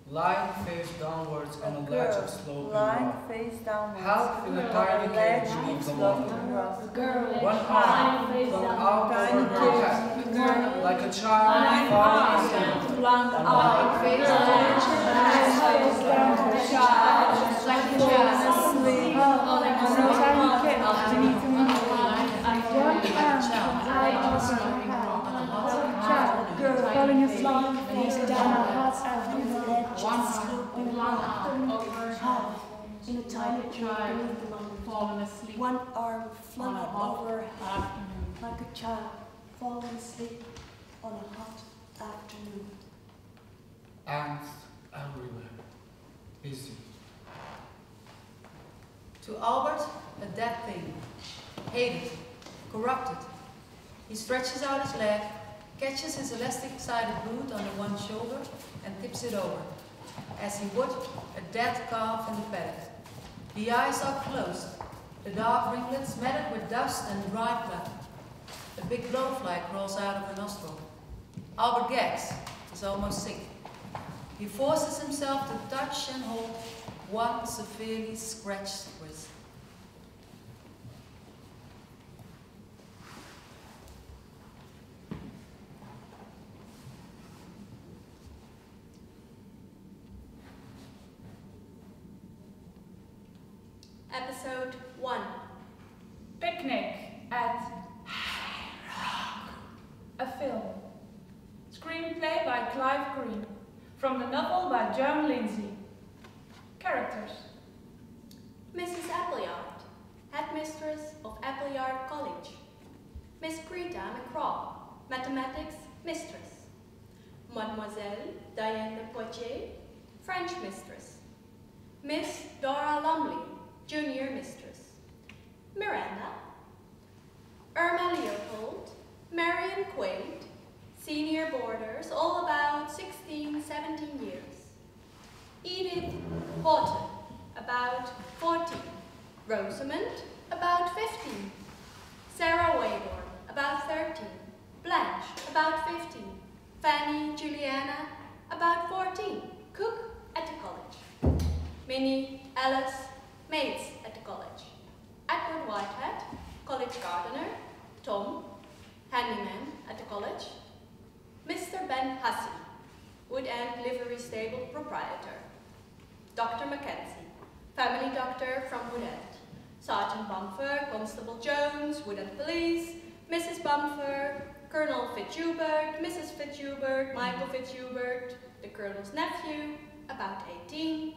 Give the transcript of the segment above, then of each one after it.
Lying face downwards on a ledge of sloping lying rock. face downwards. Half in a tiny cage of the water. One arm flung out over her head, like a child falling asleep. Flung out, face down her child, like a child asleep. On a tiny cage beneath the moon. One arm flung out over her head, like a child girl falling asleep. Face down her heart after the ledge. One arm over her head, in a tiny child fallen asleep. One arm flung On a up hot over her head, afternoon. like a child falling asleep on a hot afternoon. Ants everywhere. Busy. To Albert, a dead thing. Hated. Corrupted. He stretches out his leg, catches his elastic-sided boot on the one shoulder and tips it over, as he would a dead calf in the paddock. The eyes are closed, the dark ringlets matted with dust and dry blood. A big blowfly crawls out of a nostril. Albert gags, is almost sick. He forces himself to touch and hold one severely scratched wrist. Episode 1. Picnic at a film. Screenplay by Clive Green. From the novel by Joan Lindsay. Characters. Mrs. Appleyard, headmistress of Appleyard College. Miss Greta McCraw, mathematics mistress. Mademoiselle Diane de Poitiers, French mistress. Miss Dora Lumley, junior mistress. Miranda. Irma Leopold, Marion Quaid, senior boarders, all about 16, 17 years. Edith Houghton, about 14. Rosamond, about 15. Sarah Wayborn, about 13. Blanche, about 15. Fanny Juliana, about 14. Cook at the college. Minnie, Alice, maids at the college. Edward Whitehead, college gardener. Tom, handyman at the college. Mr. Ben Hussey, Wood End Livery Stable proprietor. Dr. Mackenzie, family doctor from Wood End. Sergeant Bumfer, Constable Jones, Wood End Police. Mrs. Bumfer, Colonel Fitzhubert, Mrs. Fitzhubert, Michael Fitzhubert, the Colonel's nephew, about 18.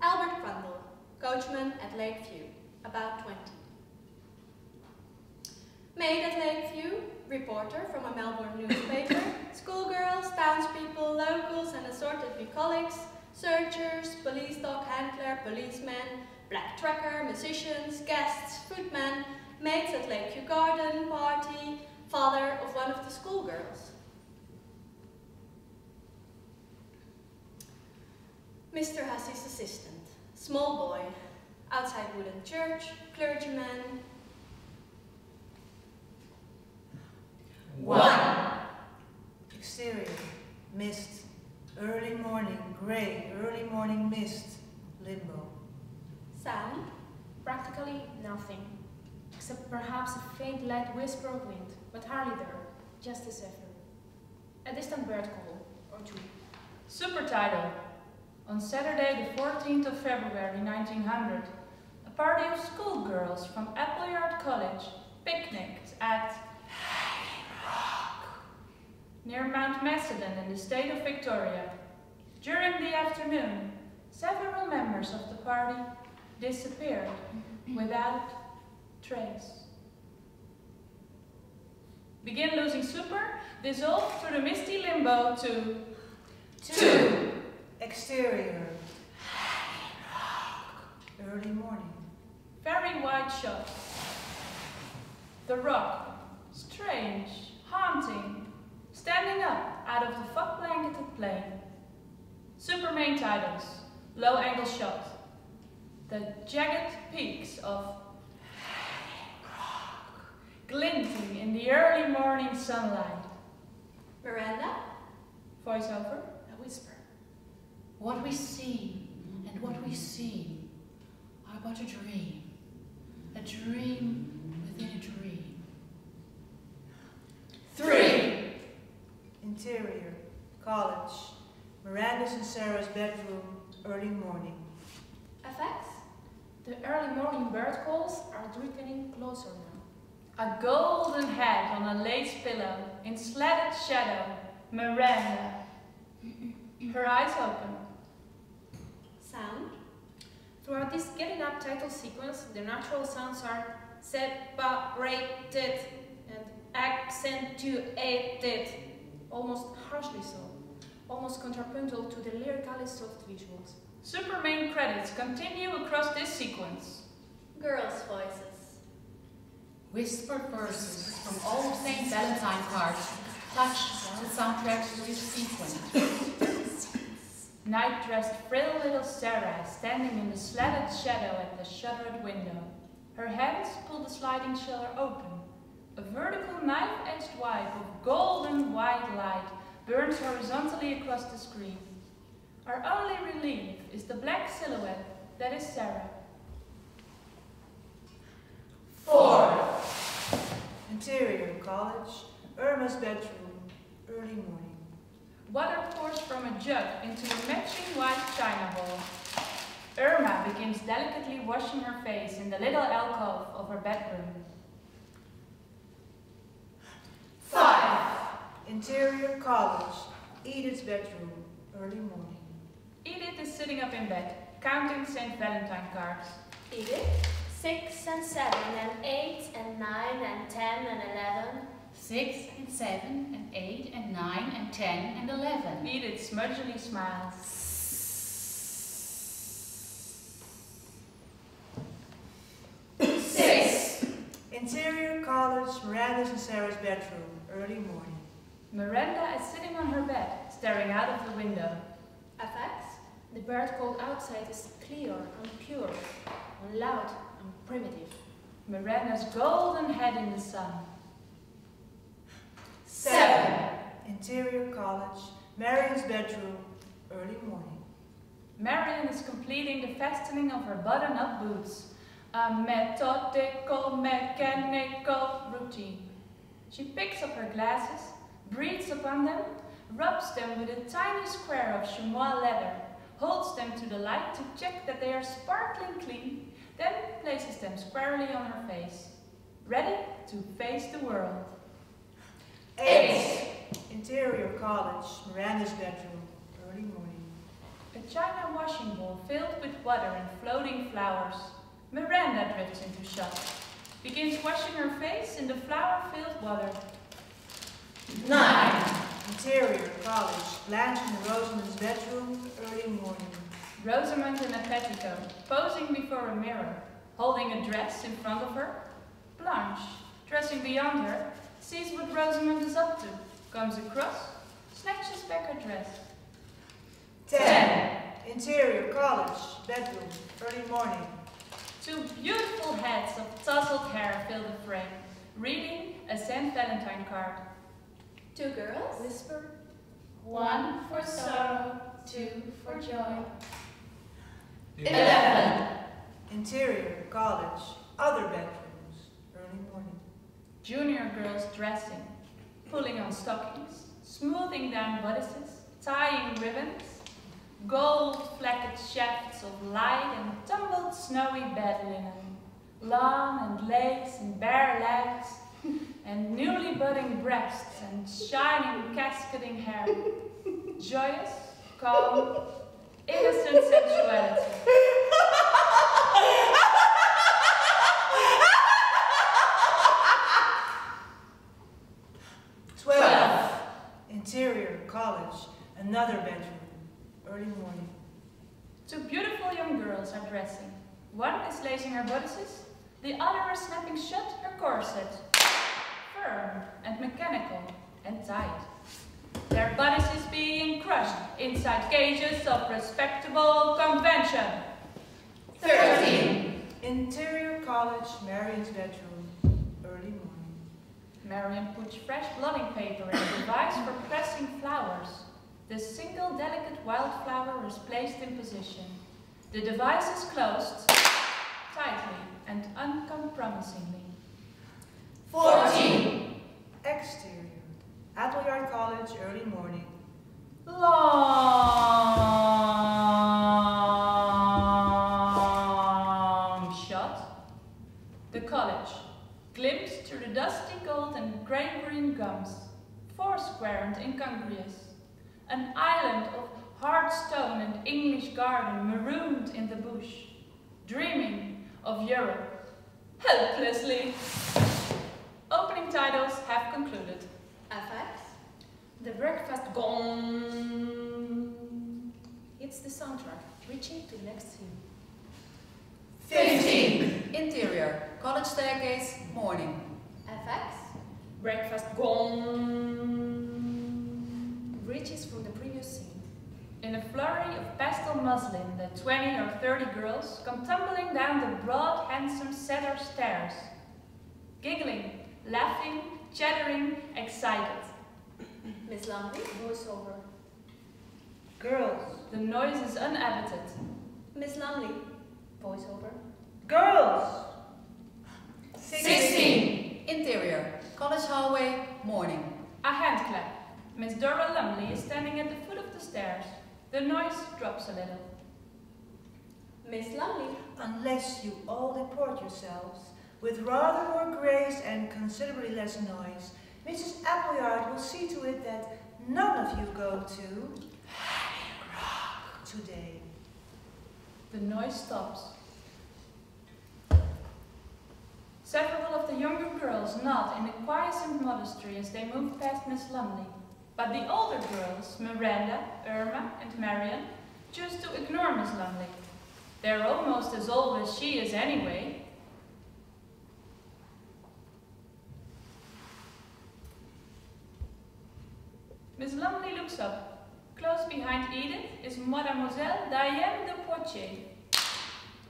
Albert Crundle, coachman at Lakeview, about 20. Maid at Lakeview, reporter from a Melbourne newspaper, schoolgirls, townspeople, locals and assorted bucolics, searchers, police dog handler, policemen, black tracker, musicians, guests, footmen, maids at Lakeview Garden party, father of one of the schoolgirls. Mr. Hussey's assistant, small boy, outside Wooden Church, clergyman. 1. Exterior, mist, early morning, grey, early morning mist, limbo. Sound. Practically nothing, except perhaps a faint light whisper of wind, but hardly there, just a zephyr. A distant bird call, or two. Supertitle. On Saturday the 14th of February 1900, a party of schoolgirls from Appleyard College picnicked at near Mount Macedon in the state of Victoria. During the afternoon, several members of the party disappeared without trace. Begin losing super, dissolve through the misty limbo to 2. Exterior, early morning. very wide shot. The rock, strange, haunting, standing up out of the fog-blanketed plain. Super main titles, low angle shot. The jagged peaks of glinting in the early morning sunlight. Miranda. Voiceover. A whisper. What we see and what we see are but a dream within a dream. 3. Interior, college, Miranda's and Sarah's bedroom, early morning. Effects? The early morning bird calls are drifting closer now. A golden head on a lace pillow in slatted shadow. Miranda. Her eyes open. Sound? Throughout this getting up title sequence, the natural sounds are separated and accentuated, almost harshly so, almost contrapuntal to the lyrically soft visuals. Super main credits continue across this sequence. Girls' voices. Whispered verses from old St. Valentine cards touch the soundtracks to this sequence. Night-dressed frail little Sarah is standing in the slatted shadow at the shuttered window. Her hands pull the sliding shutter open. A vertical knife-edged wipe of golden white light burns horizontally across the screen. Our only relief is the black silhouette that is Sarah. 4. Interior, college, Irma's bedroom, early morning. Water pours from a jug into a matching white china bowl. Irma begins delicately washing her face in the little alcove of her bedroom. 5. Interior, college, Edith's bedroom, early morning. Edith is sitting up in bed, counting St. Valentine cards. Edith? 6 and 7 and 8 and 9 and 10 and 11. 6 and 7 and 8 and 9 and 10 and 11. Edith smudgily smiles. 6. Interior, college, Miranda's and Sarah's bedroom, early morning. Miranda is sitting on her bed, staring out of the window. Effects? The bird call outside is clear and pure, and loud and primitive. Miranda's golden head in the sun. 7. Interior, college, Marion's bedroom, early morning. Marion is completing the fastening of her button-up boots. A methodical, mechanical routine. She picks up her glasses, breathes upon them, rubs them with a tiny square of chamois leather, holds them to the light to check that they are sparkling clean, then places them squarely on her face, ready to face the world. 8. Interior, college, Miranda's bedroom, early morning. A china washing bowl filled with water and floating flowers. Miranda drifts into shot, begins washing her face in the flower-filled water. 9. Interior, college, Blanche and Rosamond's bedroom, early morning. Rosamond in a petticoat, posing before a mirror, holding a dress in front of her. Blanche, dressing beyond her, sees what Rosamond is up to, comes across, snatches back her dress. 10. Interior, college, bedroom, early morning. 2 beautiful heads of tousled hair fill the frame, reading a St. Valentine card. 2 girls? Whisper. 1 for sorrow, 2 for joy. 11. Interior, college, other bedrooms, early morning. Junior girls dressing, pulling on stockings, smoothing down bodices, tying ribbons, gold-flecked shafts of light and tumbled snowy bed linen, lawn and lace and bare legs, and newly budding breasts and shining cascading hair. Joyous, calm, innocent sensuality. 12. Interior, college, another bedroom, early morning. 2 beautiful young girls are dressing. One is lacing her bodices, the other is snapping shut her corset. Firm and mechanical and tight. Their bodices being crushed inside cages of respectable convention. 13. Interior, college, Marion's bedroom, early morning. Marion puts fresh blotting paper in a device for pressing flowers. The single delicate wildflower is placed in position. The device is closed tightly and uncompromisingly. 14. Exterior. Appleyard College, early morning. Long shot. The college, glimpsed through the dusty gold and grey-green gums, foursquare and incongruous. An island of hard stone and English garden marooned in the bush, dreaming of Europe, helplessly. Opening titles have concluded. FX. The breakfast gong. It's the soundtrack, reaching to the next scene. 15. Interior, college staircase, morning. FX. Breakfast gong. Reaches from the previous scene. In a flurry of pastel muslin, the 20 or 30 girls come tumbling down the broad, handsome cedar stairs. Giggling, laughing, chattering, excited. Miss Lumley. Voiceover. Girls. The noise is uninhabited. Miss Lumley. Voiceover. Girls. 16. Interior, college hallway, morning. A hand clap. Miss Dora Lumley is standing at the foot of the stairs. The noise drops a little. Miss Lumley. Unless you all deport yourselves with rather more grace and considerably less noise, Mrs. Appleyard will see to it that none of you go to today. The noise stops. Several of the younger girls nod in a quiescent modesty as they move past Miss Lumley. But the older girls, Miranda, Irma, and Marion, choose to ignore Miss Lumley. They're almost as old as she is anyway. Miss Lumley looks up. Close behind Edith is Mademoiselle Diane de Poitiers,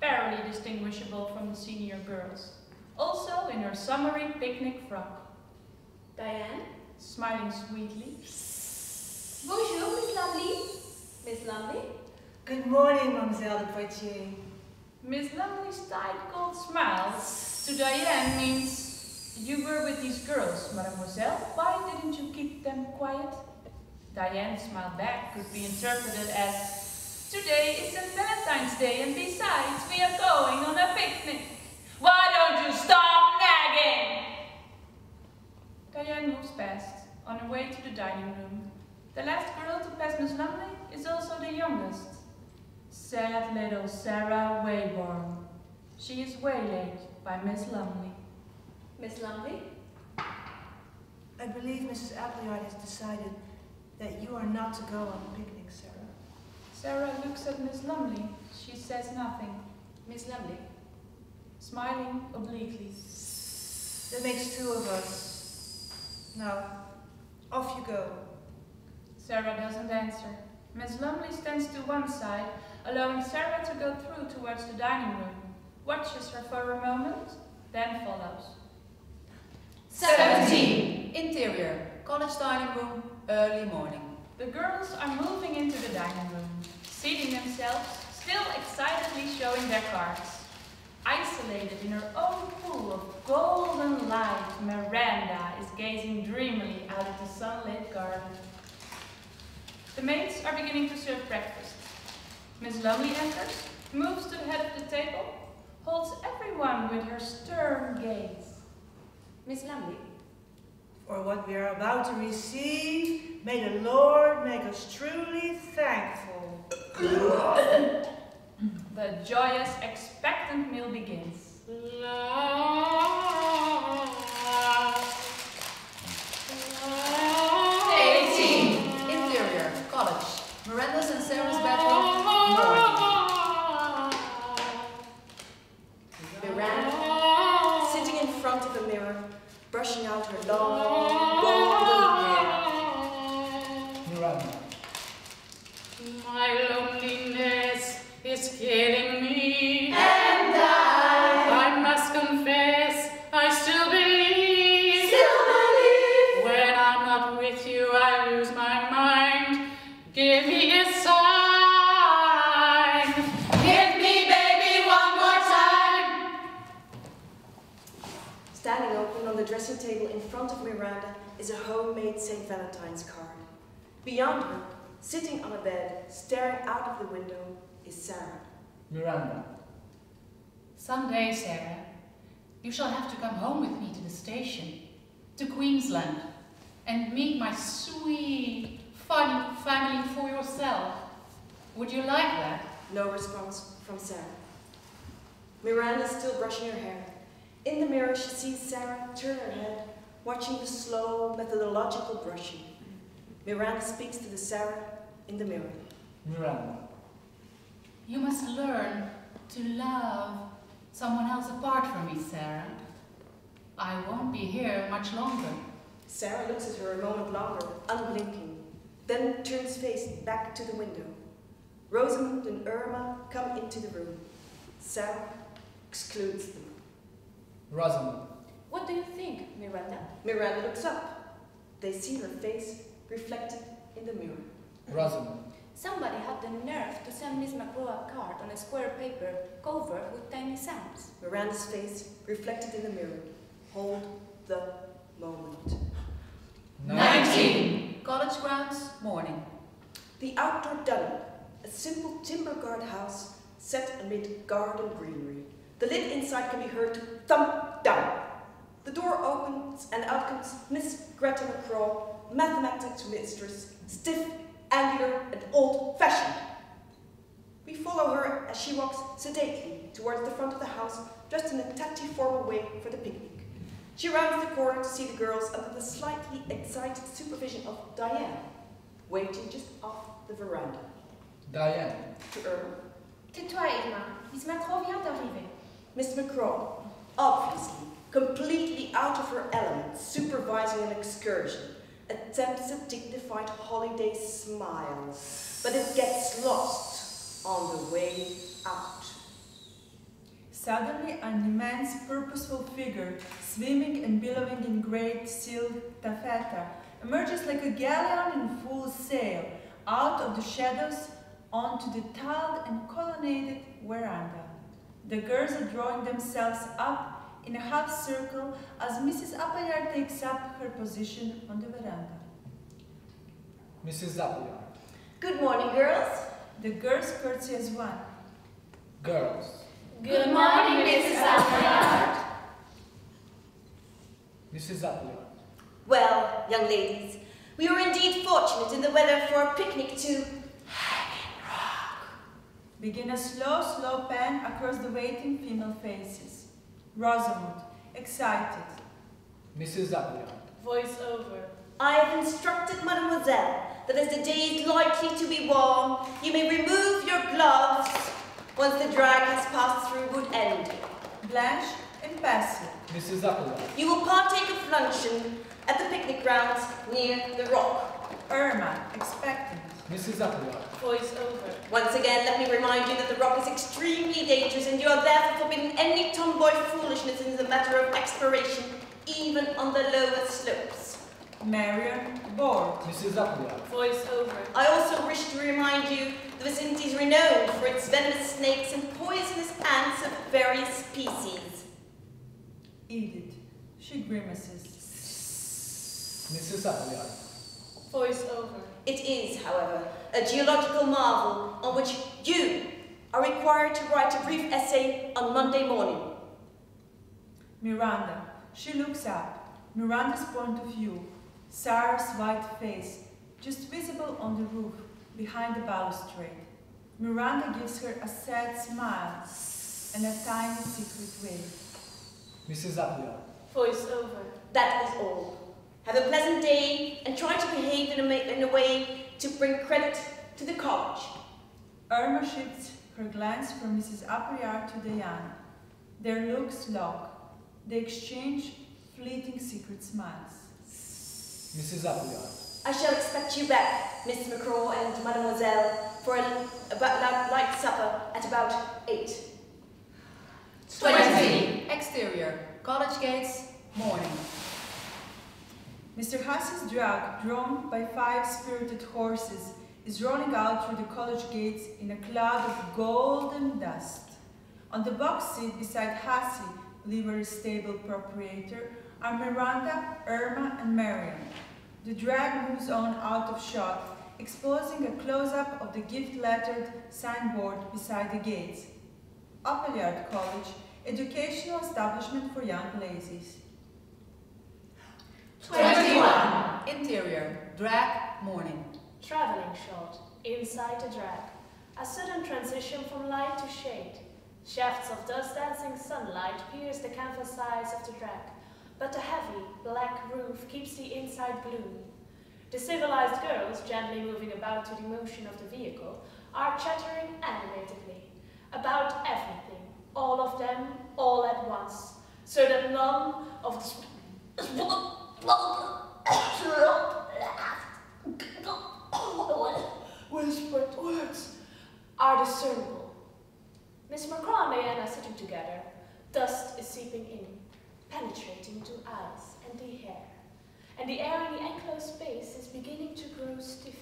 barely distinguishable from the senior girls, also in her summery picnic frock. Diane. Smiling sweetly. Bonjour, Miss Lumley. Miss Lumley. Good morning, Mademoiselle de Poitiers. Miss Lumley's tight, cold smile to Diane means, "You were with these girls, mademoiselle. Why didn't you keep them quiet?" Diane's smile back could be interpreted as, "Today is St. Valentine's Day, and besides, we are going on a picnic. Why don't you stop nagging?" Diane moves past, on her way to the dining room. The last girl to pass Miss Lumley is also the youngest. Sad little Sarah Wayborn. She is waylaid by Miss Lumley. Miss Lumley. I believe Mrs. Appleyard has decided that you are not to go on the picnic, Sarah. Sarah looks at Miss Lumley. She says nothing. Miss Lumley. Smiling obliquely. That makes two of us. Now, off you go. Sarah doesn't answer. Miss Lumley stands to one side, allowing Sarah to go through towards the dining room, watches her for a moment, then follows. 17. Interior, college dining room, early morning. The girls are moving into the dining room, seating themselves, still excitedly showing their cards. Isolated in her own pool of golden light, Miranda is gazing dreamily out at the sunlit garden. The maids are beginning to serve breakfast. Miss Lumley enters, moves to the head of the table, holds everyone with her stern gaze. Miss Lumley. For what we are about to receive, may the Lord make us truly thankful. The joyous, expectant meal begins. 18. Interior, college. Miranda's and Sarah's bedroom, morning. Miranda, sitting in front of a mirror, brushing out her long, golden hair. Miranda. My loneliness is killing me. And I dressing table in front of Miranda is a homemade St. Valentine's card. Beyond her, sitting on a bed, staring out of the window, is Sarah. Miranda. Someday, Sarah, you shall have to come home with me to the station, to Queensland, and meet my sweet, funny family for yourself. Would you like that? No response from Sarah. Miranda is still brushing her hair. In the mirror, she sees Sarah turn her head, watching the slow, methodological brushing. Miranda speaks to the Sarah in the mirror. Miranda. You must learn to love someone else apart from me, Sarah. I won't be here much longer. Sarah looks at her a moment longer, unblinking, then turns face back to the window. Rosamund and Irma come into the room. Sarah excludes them. Rosamund. What do you think, Miranda? Miranda looks up. They see her face reflected in the mirror. Rosamund. Somebody had the nerve to send Miss McGraw a card on a square paper covered with tiny sounds. Miranda's face reflected in the mirror. Hold the moment. 19. College grounds, morning. The outdoor dungeon, a simple timber guard house set amid garden greenery. The lid inside can be heard to thump down. The door opens and out comes Miss Greta McCraw, mathematics mistress, stiff, angular, and old-fashioned. We follow her as she walks sedately towards the front of the house, dressed in a tatty formal way for the picnic. She rounds the corner to see the girls under the slightly excited supervision of Diane, waiting just off the veranda. Diane. To Irma. Tais-toi, Irma. Miss McCraw vient d'arriver. Miss McCraw, obviously, completely out of her element, supervising an excursion, attempts a dignified holiday smile, but it gets lost on the way out. Suddenly, an immense, purposeful figure, swimming and billowing in great silk taffeta, emerges like a galleon in full sail, out of the shadows onto the tiled and colonnaded veranda. The girls are drawing themselves up in a half circle as Mrs. Appleyard takes up her position on the veranda. Mrs. Appleyard. Good morning, girls. The girls curtsy as one. Girls. Good morning, Mrs. Appleyard. Mrs. Appleyard. Well, young ladies, we were indeed fortunate in the weather for a picnic to Begin a slow, slow pan across the waiting female faces. Rosamund, excited. Mrs. Appleyard. Voice over. I have instructed Mademoiselle that as the day is likely to be warm, you may remove your gloves once the drag has passed through Wood-End. Blanche, impassive. Mrs. Appleyard. You will partake of luncheon at the picnic grounds near the rock. Irma, expectant. Mrs. Appleyard. Voice over. Once again, let me remind you that the rock is extremely dangerous and you are therefore forbidden any tomboy foolishness in the matter of exploration, even on the lower slopes. Marion, bored. Mrs. Appleyard. Voice over. I also wish to remind you the vicinity is renowned for its venomous snakes and poisonous ants of various species. Edith, she grimaces. Mrs. Appleyard. Voice over. It is, however, a geological marvel on which you are required to write a brief essay on Monday morning. Miranda, she looks up. Miranda's point of view. Sarah's white face, just visible on the roof, behind the balustrade. Miranda gives her a sad smile and a tiny secret wave. Mrs. Appleyard. Voice over. That is all. Have a pleasant day and try to behave in a way to bring credit to the college. Irma shifts her glance from Mrs. Appleyard to Diane. Their looks lock. They exchange fleeting secret smiles. Mrs. Appleyard. I shall expect you back, Miss McCraw and Mademoiselle, for a light supper at about 8. 20. Exterior. College gates, morning. Mr. Hussey's drag, drawn by 5 spirited horses, is rolling out through the college gates in a cloud of golden dust. On the box seat beside Hussey, livery stable proprietor, are Miranda, Irma, and Marion. The drag moves on out of shot, exposing a close-up of the gift-lettered signboard beside the gates. Appleyard College, educational establishment for young ladies. 21. Interior, drag, morning. Traveling shot, inside the drag. A sudden transition from light to shade. Shafts of dust-dancing sunlight pierce the canvas sides of the drag, but the heavy, black roof keeps the inside gloom. The civilized girls, gently moving about to the motion of the vehicle, are chattering animatedly about everything, all of them, all at once, so that none of the whispered words are discernible. Miss Macron and Diana are sitting together. Dust is seeping in, penetrating to eyes and the hair. And the air in the enclosed space is beginning to grow stifling.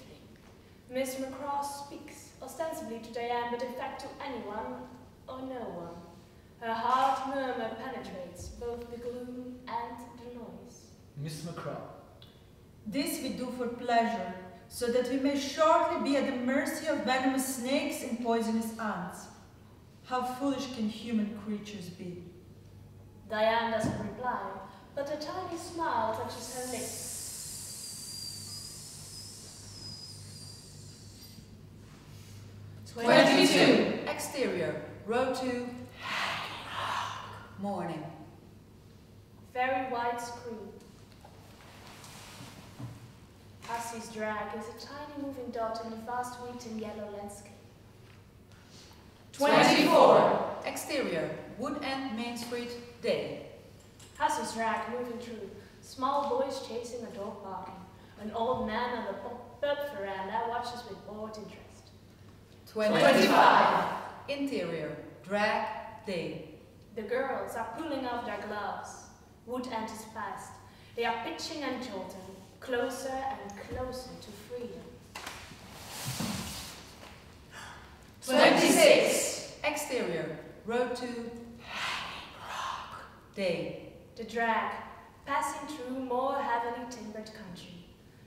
Miss Macron speaks, ostensibly to Diane, but in fact to anyone or no one. Her hard murmur penetrates both the gloom and the noise. Miss Macron. This we do for pleasure, so that we may shortly be at the mercy of venomous snakes and poisonous ants. How foolish can human creatures be? Diane doesn't reply, but a tiny smile touches her lips. 22. Exterior, row 2, morning. Very wide screen. Hussey's drag is a tiny moving dot in the vast wheat and yellow landscape. 24. Exterior, Wood End, Main Street, day. Hussey's drag moving through. Small boys chasing a dog barking. An old man on the pub veranda watches with bored interest. 25. Interior, drag, day. The girls are pulling off their gloves. Wood End is fast. They are pitching and jolting, closer and closer to freedom. 26. Exterior, row 2, day. The drag, passing through more heavily timbered country.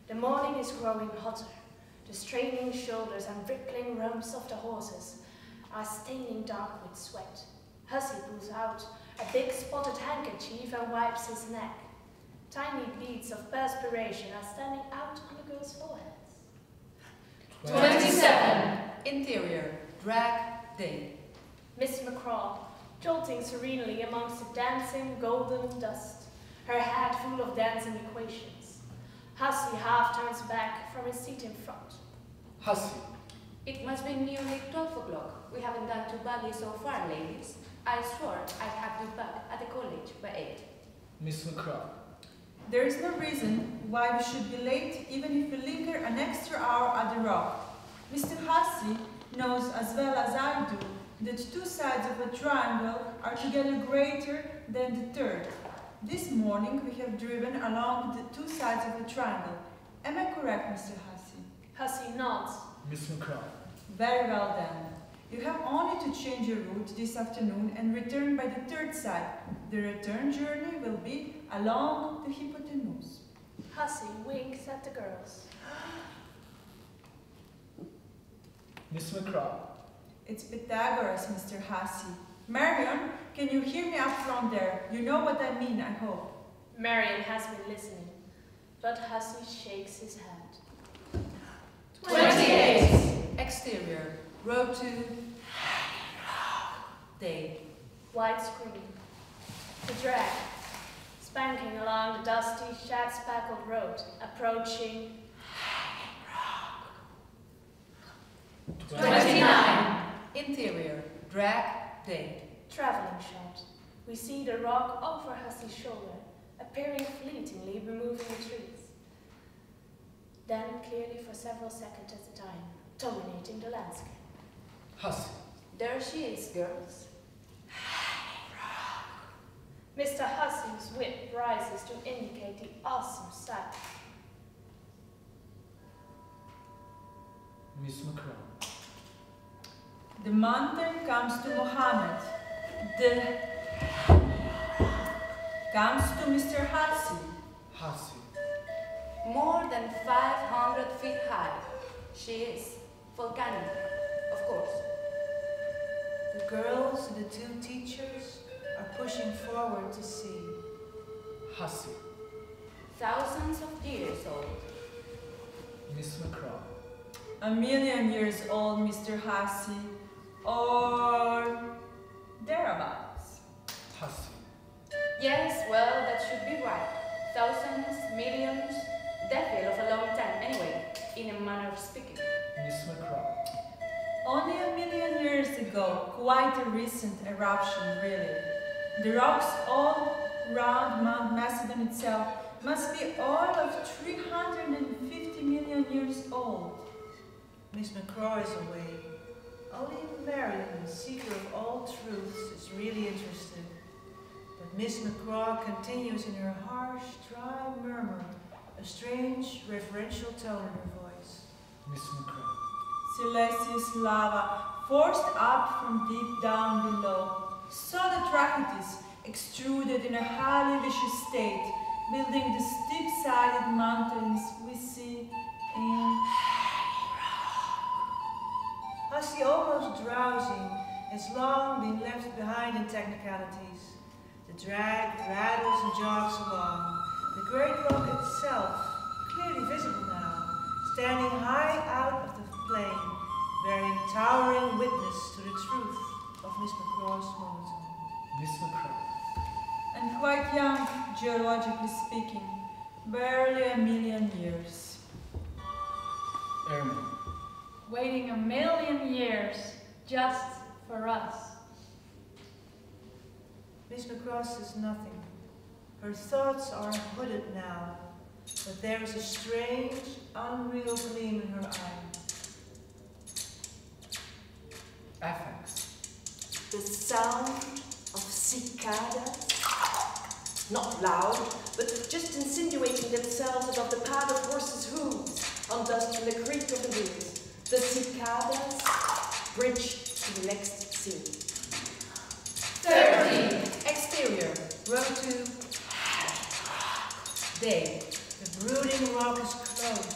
The morning is growing hotter. The straining shoulders and rippling rumps of the horses are staining dark with sweat. Hussey pulls out a big spotted handkerchief and wipes his neck. Tiny beads of perspiration are standing out on the girls' foreheads. 27. Interior, drag, day. Miss McCraw, jolting serenely amongst the dancing golden dust, her head full of dancing equations. Hussey half turns back from his seat in front. Hussey. It must be nearly 12 o'clock. We haven't done too badly so far, ladies. I swore I'd have you back at the college by 8. Miss McCraw. There is no reason why we should be late, even if we linger an extra hour at the Rock. Mr. Hussey knows as well as I do that two sides of a triangle are together greater than the third. This morning we have driven along the two sides of a triangle. Am I correct, Mr. Hussey? Hussey nods. Miss McCraw. Very well then. You have only to change your route this afternoon and return by the third side. The return journey will be along the hypotenuse. Hussey winks at the girls. Miss McCraw. It's Pythagoras, Mr. Hussey. Marion, can you hear me up front there? You know what I mean, I hope. Marion has been listening, but Hussey shakes his hand. 28. Exterior, row 2, day. Wide screen. The drag, spanking along the dusty, shad-speckled road, approaching 29. Interior, drag, day. Traveling shot. We see the rock over Hussey's shoulder, appearing fleetingly removing the trees. Then clearly for several seconds at a time, dominating the landscape. Hussey. There she is, girls. Mr. Hussey's whip rises to indicate the awesome sight. Miss McCraw. The mountain comes to Mohammed. comes to Mr. Hussey. Hussey. More than 500 feet high. She is volcanic, of course. The girls and the two teachers are pushing forward to see. Hussey. Thousands of years old. Miss McCraw. 1,000,000 years old, Mr. Hussey, or thereabouts. Hussey. Yes, well, that should be right. Thousands, millions, that feel of a long time anyway, in a manner of speaking. Miss McCraw. Only 1,000,000 years ago, quite a recent eruption, really. The rocks all round Mount Macedon itself must be all of 350 million years old. Miss McCraw is away. Only Marion, seeker of all truths, is really interested. But Miss McCraw continues in her harsh, dry murmur, a strange, reverential tone in her voice. Miss McCraw. Celestius lava, forced up from deep down below, saw the trachytes extruded in a highly vicious state, building the steep-sided mountains we see in... Hussey, almost drowsing, has long been left behind in technicalities. The drag rattles and jogs along. The great rock itself, clearly visible now, standing high out of the plain, bearing towering witness to the truth of Miss McCraw's monotone. Miss McCraw. and quite young, geologically speaking, barely 1,000,000 years. Airman. Waiting 1,000,000 years just for us. Miss McCraw says nothing. Her thoughts are hooded now, but there is a strange, unreal gleam in her eye. Affects. The sound of cicadas, not loud, but just insinuating themselves above the pad of horses' hooves on dust and the creak of the wheels. The cicadas bridge to the next scene. 13. Exterior. Row 2. Day. The brooding rock is close,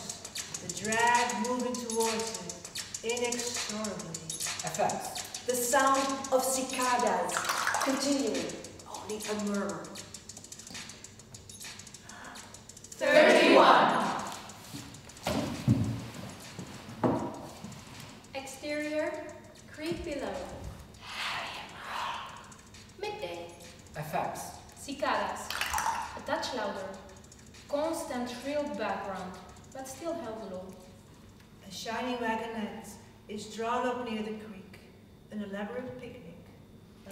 the drag moving towards it, inexorably. Effects. The sound of cicadas, continuing, only a murmur. 31. Exterior, creek below. Midday. Effects. Cicadas, a touch louder. Constant shrill background, but still held low. A shiny wagonette is drawn up near the creek, an elaborate picnic.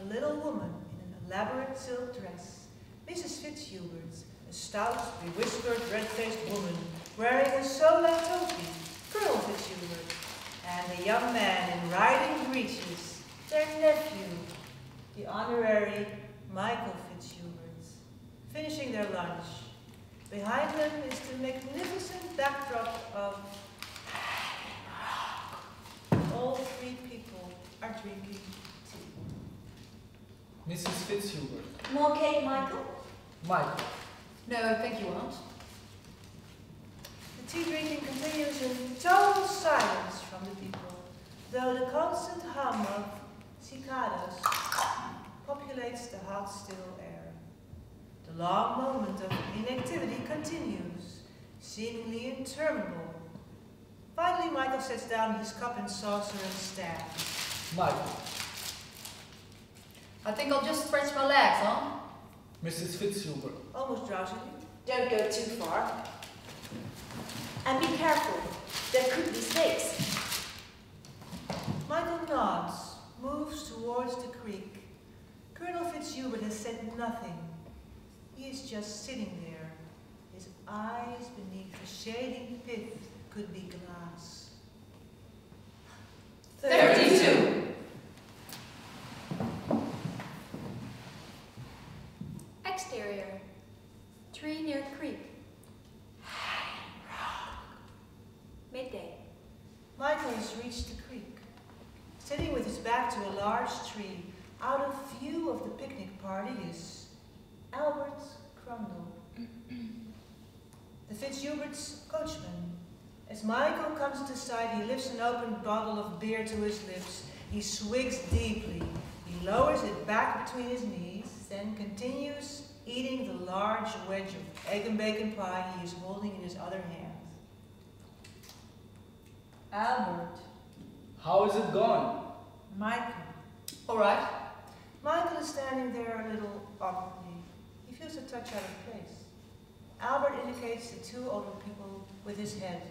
A little woman in an elaborate silk dress, Mrs. Fitzhubert, a stout, bewhiskered, red-faced woman wearing a solar topi, Colonel Fitzhubert, and a young man in riding breeches, their nephew, the honorary Michael Fitzhubert, finishing their lunch. Behind them is the magnificent backdrop of all three people are drinking tea. Mrs. Fitzhubert. More cake, Michael? Michael. No, thank you, Aunt. The tea drinking continues in total silence from the people, though the constant hum of cicadas populates the hot, still air. The long moment of inactivity continues, seemingly interminable. Finally, Michael sets down his cup and saucer and stands. Michael. I think I'll just stretch my legs, huh? Mrs. Fitzhubert. Almost drowsily. Don't go too far. And be careful, there could be snakes. Michael nods, moves towards the creek. Colonel Fitzhubert has said nothing. He is just sitting there. His eyes beneath the shading pith could be glass. 32. Exterior, tree near creek. Midday. Michael has reached the creek. Sitting with his back to a large tree, out of view of the picnic party is Albert Crumble. The Fitzhubert's coachman. As Michael comes to the side, he lifts an open bottle of beer to his lips. He swigs deeply. He lowers it back between his knees, then continues eating the large wedge of egg and bacon pie he is holding in his other hand. Albert. How is it going? Michael. All right. Michael is standing there a little awkwardly. He feels a touch out of place. Albert indicates the two older people with his head.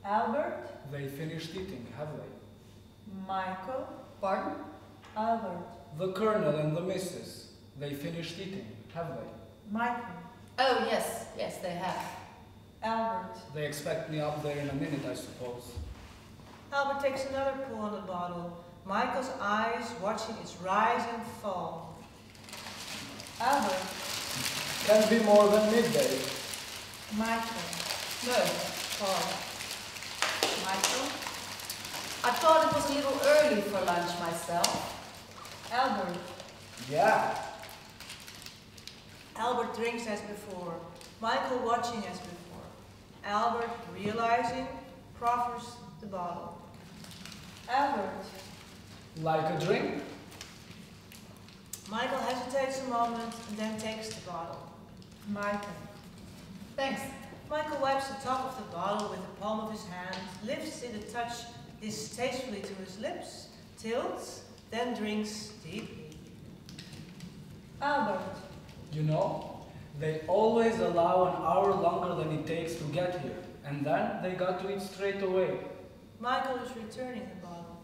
Albert? They finished eating, have they? Michael? Pardon? Albert. The Colonel and the Missus. They finished eating, have they? Michael. Oh, yes. Yes, they have. Albert. They expect me up there in a minute, I suppose. Albert takes another pull on the bottle, Michael's eyes watching its rise and fall. Albert. Can't be more than midday. Michael. No, Paul. Michael? I thought it was a little early for lunch myself. Albert. Yeah. Albert drinks as before, Michael watching as before. Albert, realizing, proffers the bottle. Albert. Like a drink? Michael hesitates a moment and then takes the bottle. Michael. Thanks. Michael wipes the top of the bottle with the palm of his hand, lifts it a touch distastefully to his lips, tilts, then drinks deeply. Albert. You know, they always allow an hour longer than it takes to get here, and then they got to eat straight away. Michael is returning the bottle.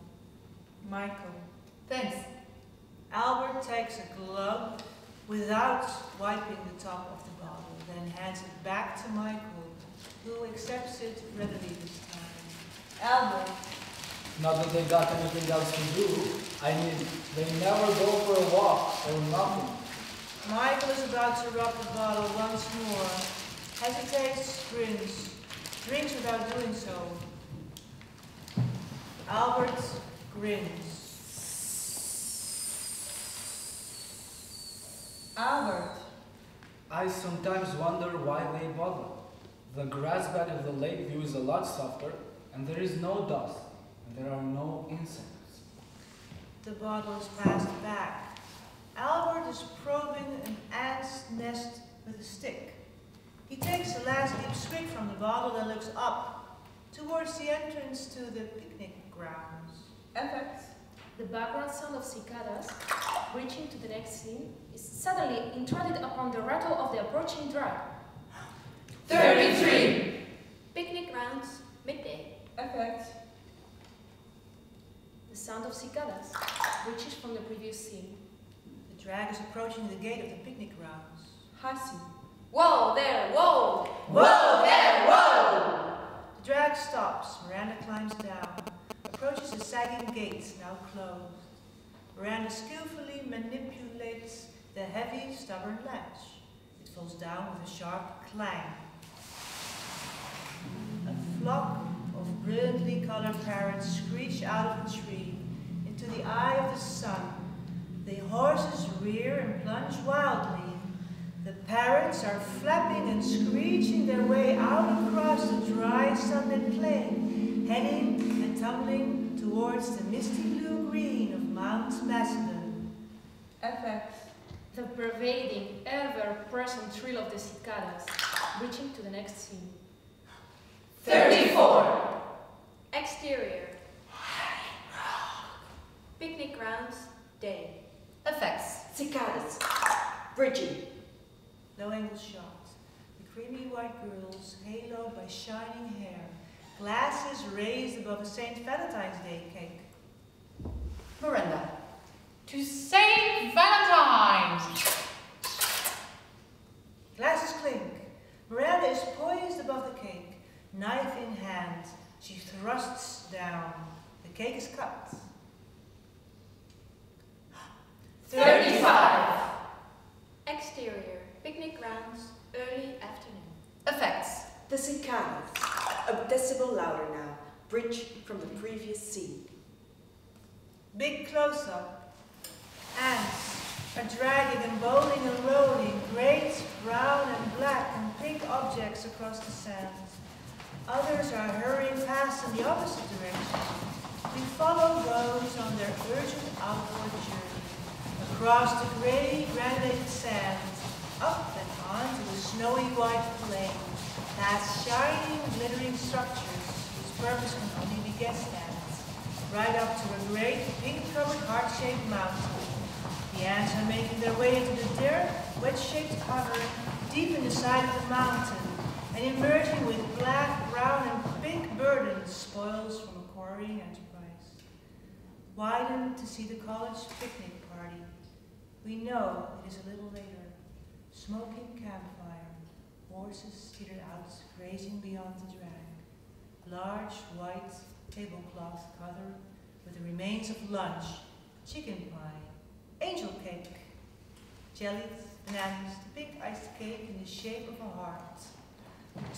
Michael. Thanks. Albert takes a glove without wiping the top of the bottle, then hands it back to Michael, who accepts it readily this time. Albert. Not that they got anything else to do. I mean, they never go for a walk or nothing. Michael is about to rub the bottle once more, hesitates, grins, drinks without doing so. Albert grins. Albert. I sometimes wonder why they bother. The grass bed of the lake view is a lot softer, and there is no dust, and there are no insects. The bottle is passed back. Albert is probing an ant's nest with a stick. He takes a last deep swig from the bottle and looks up, towards the entrance to the picnic grounds. Effect. The background sound of cicadas, reaching to the next scene, is suddenly interrupted upon the rattle of the approaching drag. 33! Picnic grounds, midday. Effect. The sound of cicadas reaches from the previous scene. The drag is approaching the gate of the picnic grounds. Hasi. Whoa there, whoa! Whoa there, whoa! The drag stops. Miranda climbs down, approaches the sagging gate, now closed. Miranda skillfully manipulates the heavy, stubborn latch. It falls down with a sharp clang. A flock of brilliantly colored parrots screech out of the tree into the eye of the sun. The horses rear and plunge wildly. The parrots are flapping and screeching their way out across the dry, sunlit plain, heading and tumbling towards the misty blue-green of Mount Macedon. Effect. The pervading, ever-present thrill of the cicadas, reaching to the next scene. 34! Exterior. Picnic grounds, day. Effects. Cicadas. Bridgie. Low-angle shot. The creamy white girls, haloed by shining hair. Glasses raised above a St. Valentine's Day cake. Miranda. To Saint Valentine's! Glasses clink. Miranda is poised above the cake, knife in hand. She thrusts down. The cake is cut. 35! Exterior. Picnic grounds, early afternoon. Effects. The cicadas. A decibel louder now. Bridge from the previous scene. Big close-up. Ants. are dragging and bowling and rolling great brown and black and pink objects across the sand. Others are hurrying past in the opposite direction. We follow those on their urgent outward journey, across the grey granulated sands, up and on to the snowy white plain, past shining, glittering structures whose purpose can only be guessed at, right up to a great pink-covered heart-shaped mountain. The ants are making their way into the dirt, wedge-shaped cover, deep in the side of the mountain, and emerging with black, brown, and pink burdens, spoils from a quarrying enterprise. Widened to see the college picnic party. We know it is a little later. Smoking campfire, horses teetered out, grazing beyond the drag. Large white tablecloth covered with the remains of lunch, chicken pie, angel cake, jellies, bananas, the big iced cake in the shape of a heart.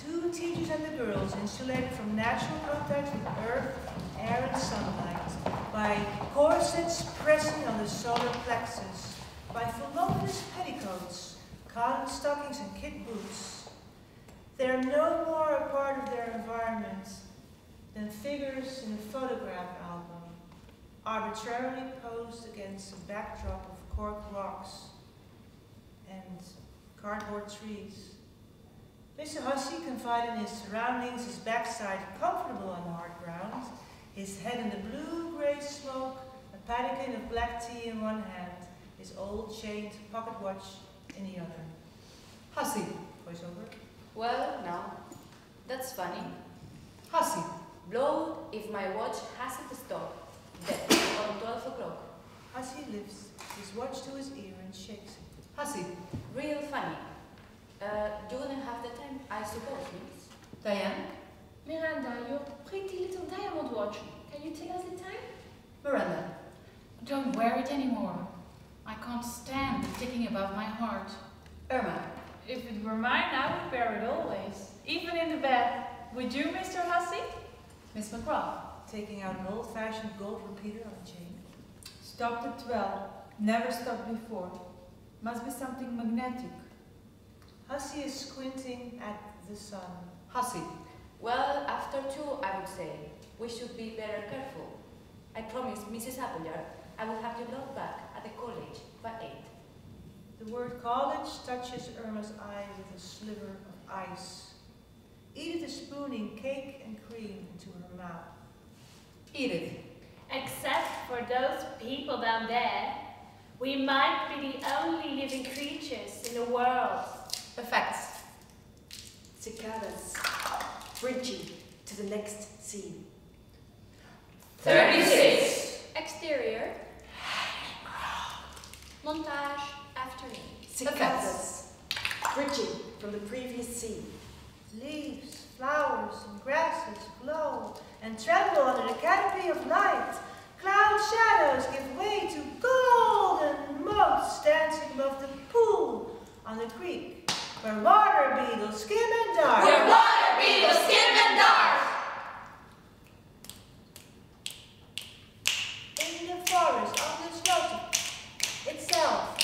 Two teachers and the girls, insulated from natural contact with earth, air, and sunlight, by corsets pressing on the solar plexus, by voluminous petticoats, cotton stockings, and kid boots. They are no more a part of their environment than figures in a photograph album, arbitrarily posed against a backdrop of cork rocks and cardboard trees. Mr. Hussey, confined in his surroundings, his backside comfortable on hard ground, his head in the blue-gray smoke, a pannikin of black tea in one hand, his old chained pocket watch in the other. Hussey, voiceover. Well, now, that's funny. Hussey. Blowed if my watch hasn't stopped. Dead on 12 o'clock. Hussey lifts his watch to his ear and shakes it. Hussey. Real funny. You wouldn't have the time, I suppose, miss. Diane. Miranda, your pretty little diamond watch. Can you tell us the time? Miranda. Don't wear it anymore. I can't stand the ticking above my heart. Irma. If it were mine, I would wear it always, even in the bed. Would you, Mr. Hussey? Miss McGraw. Taking out an old-fashioned gold repeater on a chain. Stopped at 12. Never stopped before. Must be something magnetic. Hussey is squinting at the sun. Hussey. Well, after 2, I would say. We should be very careful. I promised Mrs. Appleyard I will have you look back at the college by 8. The word college touches Irma's eye with a sliver of ice. Edith is spooning cake and cream into her mouth. Edith. Except for those people down there, we might be the only living creatures in the world. The facts. Cicadas, bridging to the next scene. 36. Exterior. Montage afternoon. Cicadas, bridging from the previous scene. Leaves, flowers, and grasses glow and tremble under the canopy of night. Cloud shadows give way to golden motes dancing above the pool on the creek, where water beetles skim and dart. Where water beetles skim and dart. In the forest, on the shelter itself,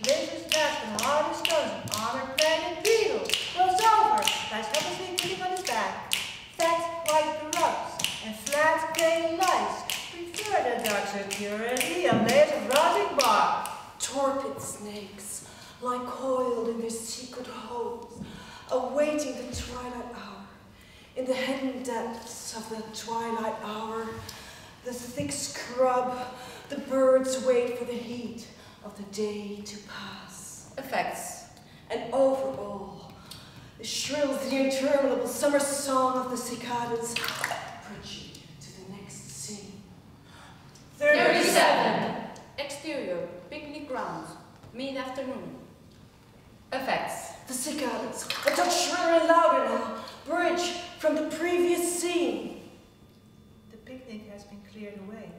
lizards bask in hard stones and armored planet beetles rolls over, lies helplessly kicking on his back. Fat white grubs and flat gray lice prefer the dark security of layers of rotting bark. Torpid snakes lie coiled in their secret holes, awaiting the twilight hour. In the hidden depths of the twilight hour, the thick scrub, the birds wait for the heat of the day to pass. Effects. And over all, shrills the interminable summer song of the cicadas, bridging to the next scene. 37. Exterior, picnic grounds, mid-afternoon. Effects. The cicadas, a touch shriller and louder now, bridge from the previous scene. The picnic has been cleared away.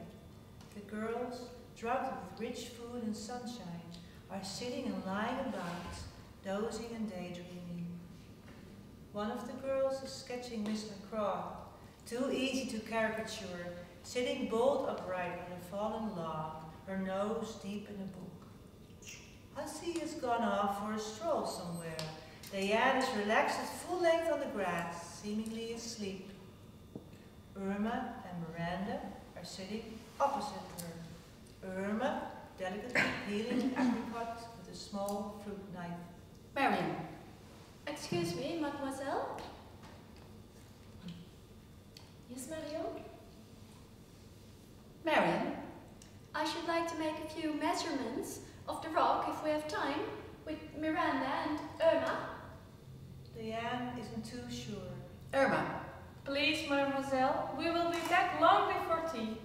The girls, drugged with rich food and sunshine, are sitting and lying about, dozing and daydreaming. One of the girls is sketching Miss McCraw, too easy to caricature, sitting bolt upright on a fallen log, her nose deep in a book. Hussy has gone off for a stroll somewhere. Diane is relaxed at full length on the grass, seemingly asleep. Irma and Miranda are sitting opposite her. Irma delicately peeling an apricot with a small fruit knife. Marion. Excuse me, mademoiselle? Yes, Marion? Marion. I should like to make a few measurements of the rock if we have time, with Miranda and Irma. Diane isn't too sure. Irma. Please, mademoiselle, we will be back long before tea.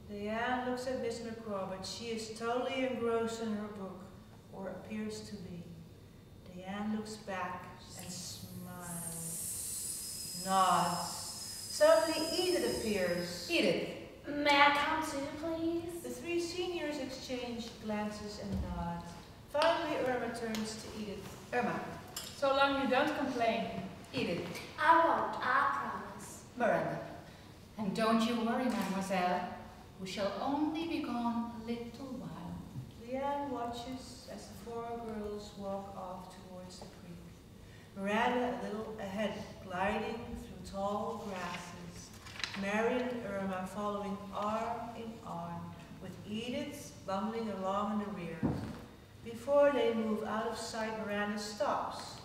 Diane looks at Miss McCraw, but she is totally engrossed in her book, or appears to be. Diane looks back and smiles, nods. Suddenly Edith appears. Edith. May I come too, please? The three seniors exchange glances and nods. Finally, Irma turns to Edith. Irma. So long you don't complain. Edith. I won't, I promise. Miranda. And don't you worry, mademoiselle. We shall only be gone a little while. Leanne watches as the four girls walk off towards the creek. Miranda a little ahead, gliding through tall grasses. Marion and Irma following arm in arm, with Edith bumbling along in the rear. Before they move out of sight, Miranda stops,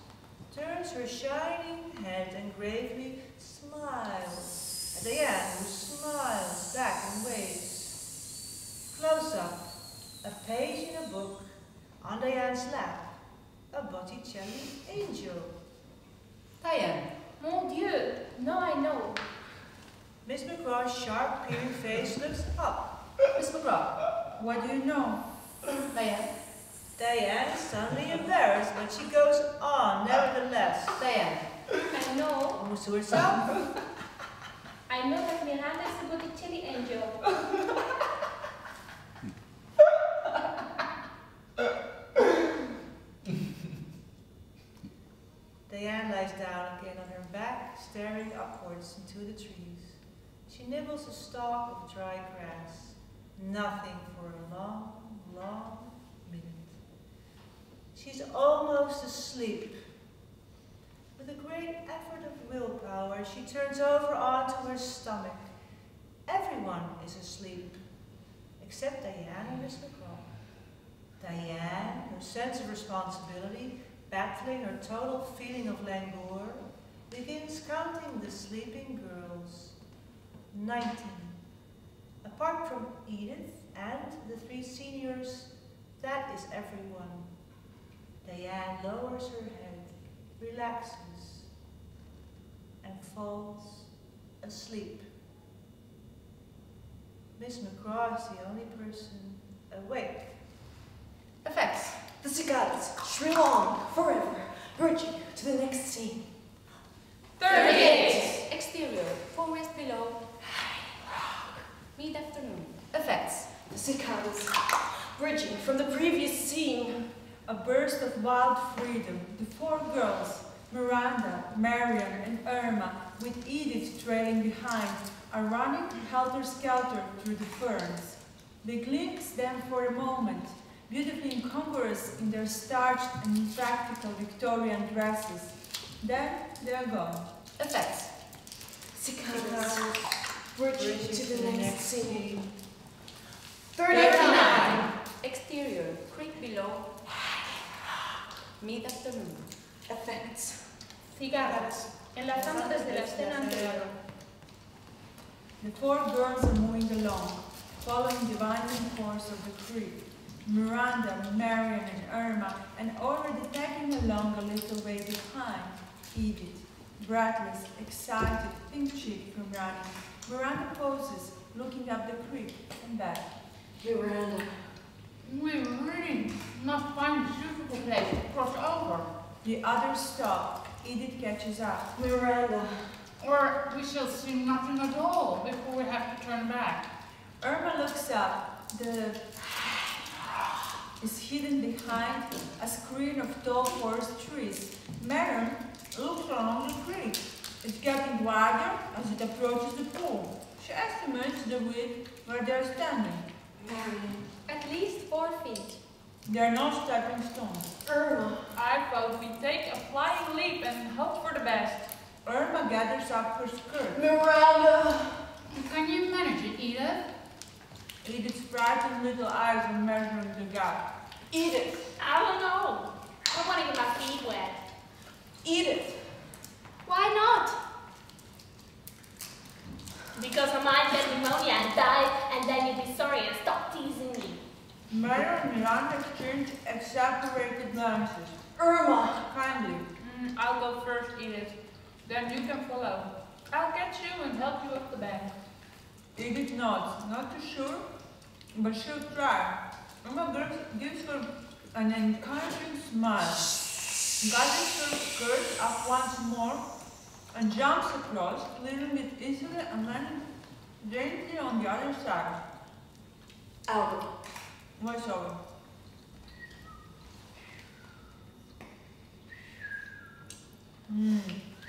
turns her shining head and gravely smiles at Diane, who smiles back and waves. Close up, a page in a book, on Diane's lap, a Botticelli angel. Diane. Mon Dieu, no, I know. Miss McCraw's sharp, peering face looks up. Miss McCraw. What do you know? Diane. Diane is suddenly embarrassed, but she goes on nevertheless. Diane. I know. Almost to herself. I know that Miranda is a Botticelli angel. Diane lies down again on her back, staring upwards into the trees. She nibbles a stalk of dry grass. Nothing for a long, long minute. She's almost asleep. With a great effort of willpower, she turns over onto her stomach. Everyone is asleep, except Diane and Miss McCraw. Diane, her sense of responsibility, battling her total feeling of languor, begins counting the sleeping girls. 19. Apart from Edith and the three seniors, that is everyone. Diane lowers her head, relaxes, and falls asleep. Miss McCraw is the only person awake. Effects. The cicadas shrill on forever, bridging to the next scene. 38. Exterior, forest below, mid-afternoon. Effects. The cicadas bridging from the previous scene. A burst of wild freedom. The four girls, Miranda, Marion, and Irma, with Edith trailing behind, are running helter-skelter through the ferns. They glimpse them for a moment, beautifully incongruous in their starched and impractical Victorian dresses. Then they are gone. Effects. Cicadas bridging to the next scene. 39. Exterior, creek below, mid-afternoon. Effects. Cigarras, enlazando desde la escena anterior. The four girls are moving along, following the winding course of the creek. Miranda, Marion, and Irma, and already tagging along a little way behind. Edith, breathless, excited, pink-cheeked from running. Miranda poses, looking up the creek and back. Miranda. We really must find a suitable place to cross over. The others stop. Edith catches up. Miranda. Or we shall see nothing at all before we have to turn back. Irma looks up. The is hidden behind a screen of tall forest trees. Marion looks along the creek. It's getting wider as it approaches the pool. She estimates the width where they're standing. Marion. At least 4 feet. There are no stepping stones. Irma. I vote we take a flying leap and hope for the best. Irma gathers up her skirt. Miranda. Can you manage it, Edith? Edith's frightened little eyes are measuring the gap. Edith. I don't know. I don't want to get my feet wet. Edith. Why not? Because I might get pneumonia and die, and then you'd be sorry and stop teasing me. Mary and Miranda exchange exasperated glances. Irma. Kindly. I'll go first, Edith. Then you can follow. I'll catch you and help you up the bank. Edith nods, not too sure, but she'll try. Irma gives her an encouraging smile, gathers her skirt up once more, and jumps across, clearing it easily and landing gently on the other side. Albert. Voice over.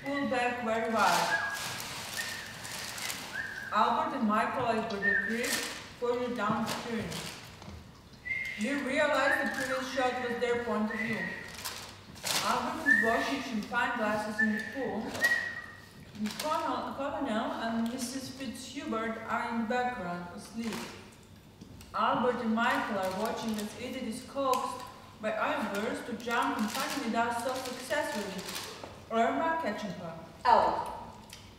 Pull back very wide. Albert and Michael over the creek, further downstream. They realized the previous shot was their point of view. Albert is washing champagne glasses in the pool. The Colonel and Mrs. Fitzhubert are in the background, asleep. Albert and Michael are watching as Edith is coaxed by others to jump and finally does so successfully. Irma catching her. Albert.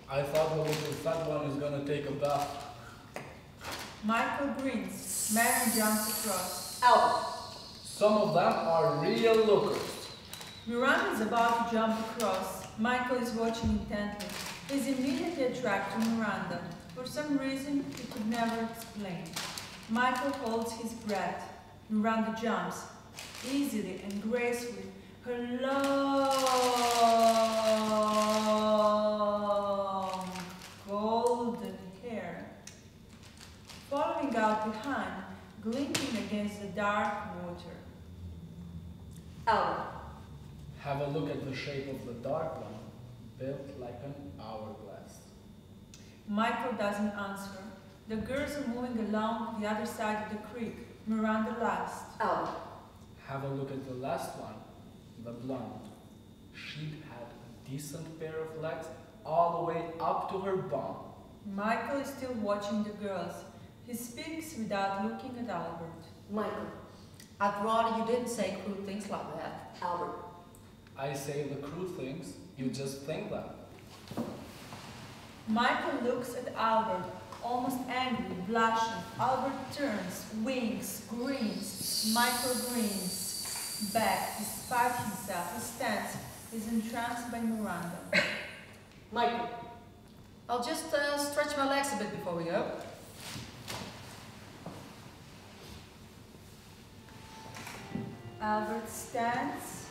I thought the little fat one is gonna take a bath. Michael grins. Mary jumps across. Albert. Some of them are real lookers. Miranda is about to jump across. Michael is watching intently. He is immediately attracted to Miranda. For some reason he could never explain. Michael holds his breath. Miranda jumps, easily and gracefully. Her long golden hair following out behind, glinting against the dark water. Albert. Have a look at the shape of the dark one, built like an hourglass. Michael doesn't answer. The girls are moving along the other side of the creek. Miranda last. Albert. Have a look at the last one, the blonde. She'd had a decent pair of legs all the way up to her bum. Michael is still watching the girls. He speaks without looking at Albert. Michael. I'd rather you didn't say crude things like that. Albert. I say the crude things, you just think them. Michael looks at Albert, almost angry, blushing. Albert turns, winks, grins. Michael grins back, despite himself. He stands, is entranced by Miranda. Michael. I'll just stretch my legs a bit before we go. Albert stands,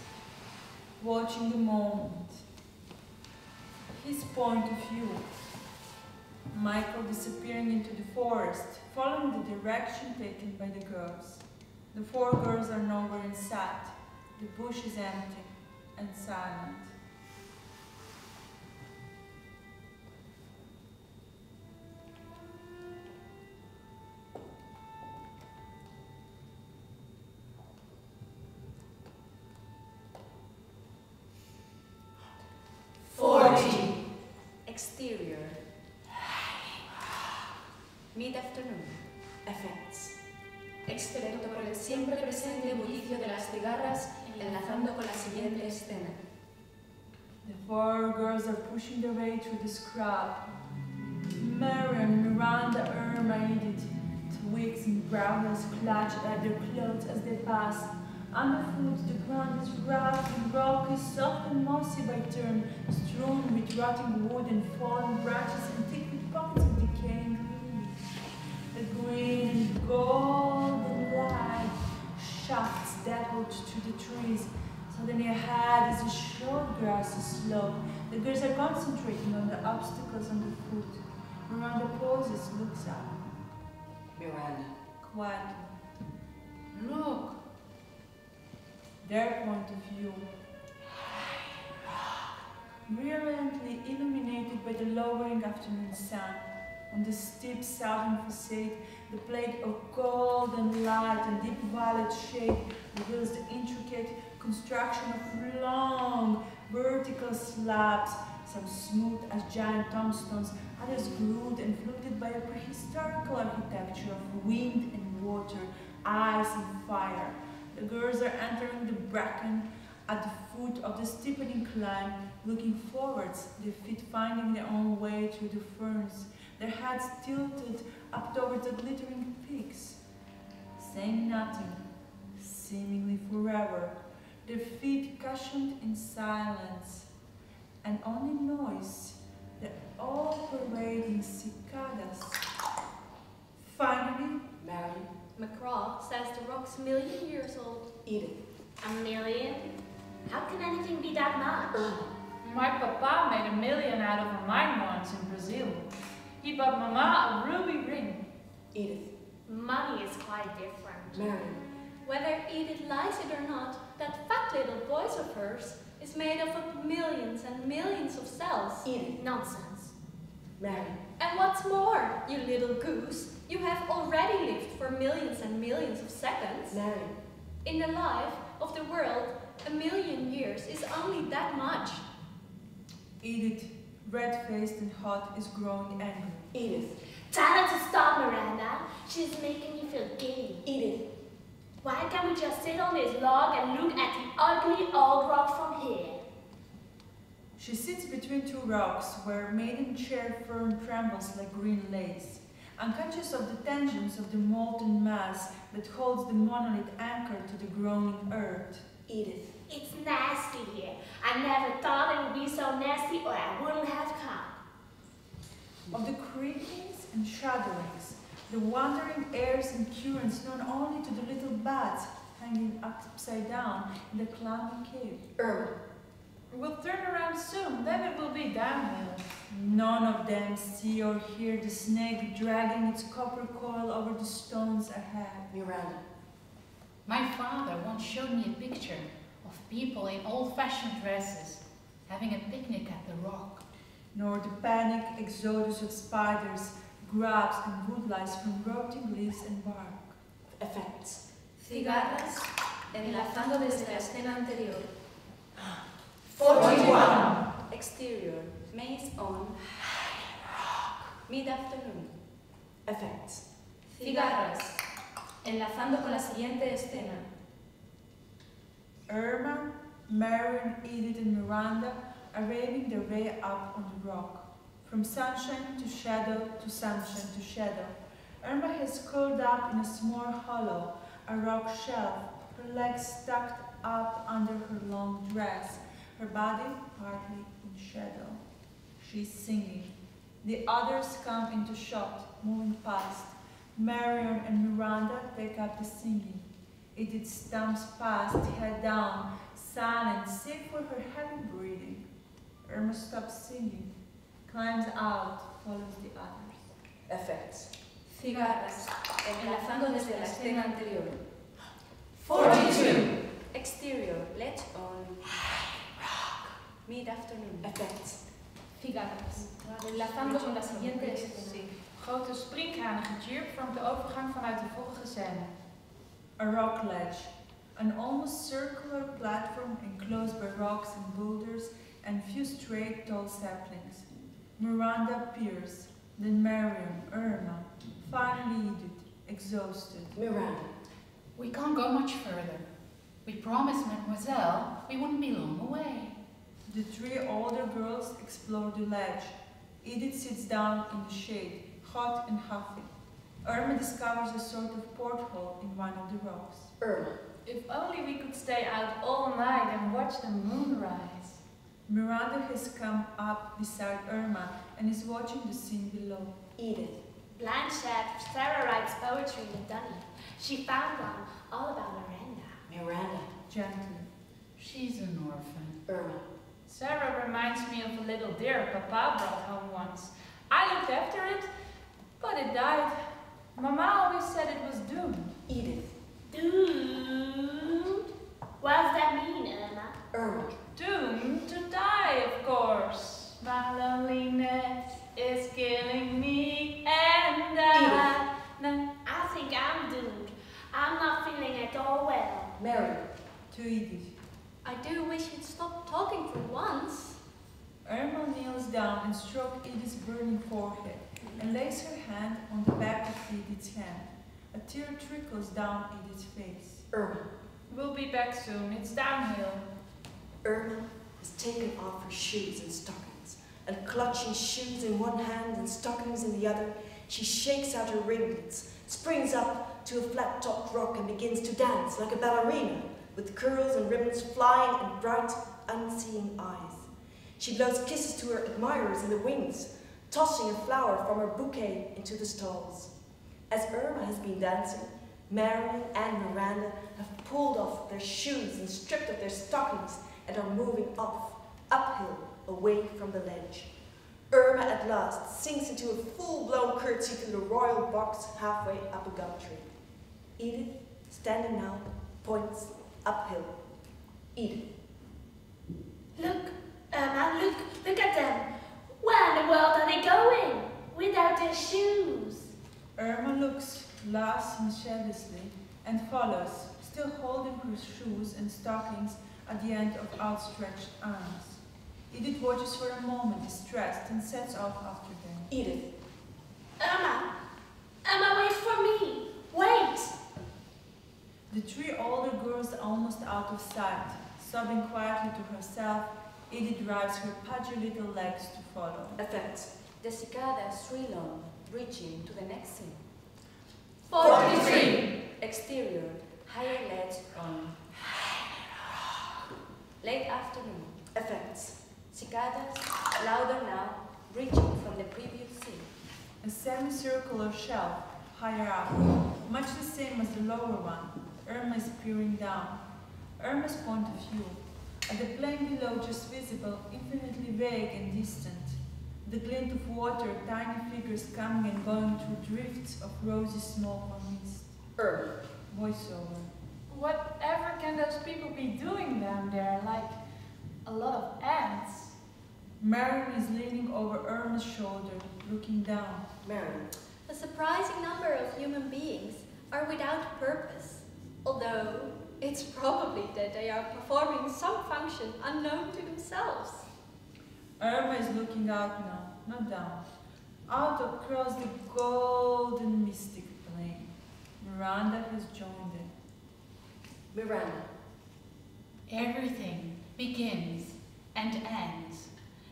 watching the moment. His point of view. Michael disappearing into the forest, following the direction taken by the girls. The four girls are nowhere in sight. The bush is empty and silent. Exterior. Mid-afternoon. Effects. Excepto por el siempre presente bullicio de las cigarras, enlazando con la siguiente escena. The four girls are pushing their way through the scrub. Marion, Miranda, Irma, Edith. Twigs and brambles clutch at their clothes as they pass. Underfoot, the ground is rough and rocky, soft and mossy by turn, strewn with rotting wood and fallen branches and thick with pockets of decaying leaves. The green and golden light shafts dappled to the trees. Suddenly ahead is a short grassy slope. The girls are concentrating on the obstacles underfoot. Miranda pauses, looks up. Miranda. Quietly. Look. Their point of view. Brilliantly illuminated by the lowering afternoon sun. On the steep southern facade, The plate of golden light and deep violet shade reveals the intricate construction of long vertical slabs, some smooth as giant tombstones, others glued and fluted by a prehistorical architecture of wind and water, ice and fire. The girls are entering the bracken at the foot of the steepening climb, looking forwards, their feet finding their own way through the ferns, their heads tilted up towards the glittering peaks, saying nothing, seemingly forever, their feet cushioned in silence, and only noise, the all-pervading cicadas. Finally, Mary. McCraw says the rock's 1,000,000 years old. Edith. 1,000,000? How can anything be that much? My papa made 1,000,000 out of a mine once in Brazil. He bought Mama a ruby ring. Edith. Money is quite different. Mary. Whether Edith likes it or not, that fat little voice of hers is made up of millions and millions of cells. Edith. Nonsense. Mary. And what's more, you little goose, you have already lived for millions and millions of seconds. Mary. In the life of the world, 1,000,000 years is only that much. Edith, red-faced and hot, is growing angry. Edith. Tell her to stop, Miranda. She's making me feel giddy. Edith. Why can't we just sit on this log and look at the ugly old rock from here? She sits between two rocks where maiden chair fern trembles like green lace, unconscious of the tensions of the molten mass that holds the monolith anchored to the groaning earth. Edith. It's nasty here. I never thought it would be so nasty or I wouldn't have come. Of the creakings and shudderings, the wandering airs and currents known only to the little bats hanging upside down in the clammy cave. Irma. We'll turn around soon, then it will be downhill. None of them see or hear the snake dragging its copper coil over the stones ahead. Miranda. My father once showed me a picture of people in old-fashioned dresses having a picnic at the rock. Nor the panic exodus of spiders, grubs and woodlice from rotting leaves and bark. Effects. Cigarras, enlazando desde la escena anterior. 41. Exterior, maze on mid-afternoon. Effects. Cigarras, enlazando con la siguiente escena. Irma, Marion, Edith and Miranda are waving their way up on the rock. From sunshine to shadow to sunshine to shadow. Irma has curled up in a small hollow, a rock shelf, her legs tucked up under her long dress, her body partly in shadow. She's singing. The others come into shot, moving past. Marion and Miranda take up the singing. Edith stumps past, head down, silent, save for her heavy breathing. Irma stops singing, climbs out, follows the others. Effects. Cigarras, enlazando desde la escena anterior. 42. Exterior, ledge on mid-afternoon. Effects. Cigarras, enlazando con la siguiente escena. Grote springhanige chirp vormt de overgang vanuit de vorige scène. A rock ledge, an almost circular platform enclosed by rocks and boulders and few straight tall saplings. Miranda peers, then Marion, Irma, finally Edith, exhausted. Miranda. We can't go much further. We promised Mademoiselle we wouldn't be long away. The three older girls explore the ledge. Edith sits down in the shade, hot and huffy. Irma discovers a sort of porthole in one of the rocks. Irma. If only we could stay out all night and watch the moon rise. Miranda has come up beside Irma and is watching the scene below. Edith. Blanche said Sarah writes poetry in the dunny. She found one all about Miranda. Miranda. Gently. She's an orphan. Irma. Sarah reminds me of a little deer Papa brought home once. I looked after it, but it died. Mama always said it was doomed. Edith. Doomed? What does that mean, Irma? Irma. Doomed to die, of course. My loneliness is killing me and I. it all well. Mary. To Edith. I do wish you'd stop talking for once. Irma kneels down and strokes Edith's burning forehead and lays her hand on the back of Edith's hand. A tear trickles down Edith's face. Irma. We'll be back soon. It's downhill. Irma has taken off her shoes and stockings, and clutching shoes in one hand and stockings in the other, she shakes out her ringlets, springs up to a flat-topped rock and begins to dance like a ballerina, with curls and ribbons flying and bright, unseeing eyes. She blows kisses to her admirers in the wings, tossing a flower from her bouquet into the stalls. As Irma has been dancing, Marion and Miranda have pulled off their shoes and stripped of their stockings and are moving off, uphill, away from the ledge. Irma at last sinks into a full-blown curtsy to the royal box halfway up a gum tree. Edith, standing now, points uphill. Edith. Look, Irma, look at them. Where in the world are they going? Without their shoes. Irma looks last mischievously and follows, still holding her shoes and stockings at the end of outstretched arms. Edith watches for a moment, distressed, and sets off after them. Edith. Irma, wait for me. Wait. The three older girls are almost out of sight. Sobbing quietly to herself, Edith drives her pudgy little legs to follow. Effect. The cicadas shrill on, reaching to the next scene. 43. Exterior, higher ledge on. Late afternoon. Effects. Cicadas, louder now, reaching from the previous scene. A semicircular shelf, higher up, much the same as the lower one. Irma is peering down. Irma's point of view. At the plain below, just visible, infinitely vague and distant. The glint of water, tiny figures coming and going through drifts of rosy smoke or mist. Irma. Voiceover. Whatever can those people be doing down there? Like a lot of ants. Marion is leaning over Irma's shoulder, looking down. Marion. A surprising number of human beings are without purpose, although it's probably that they are performing some function unknown to themselves. Irma is looking out now, not down. Out across the golden mystic plain. Miranda has joined them. Miranda. Everything begins and ends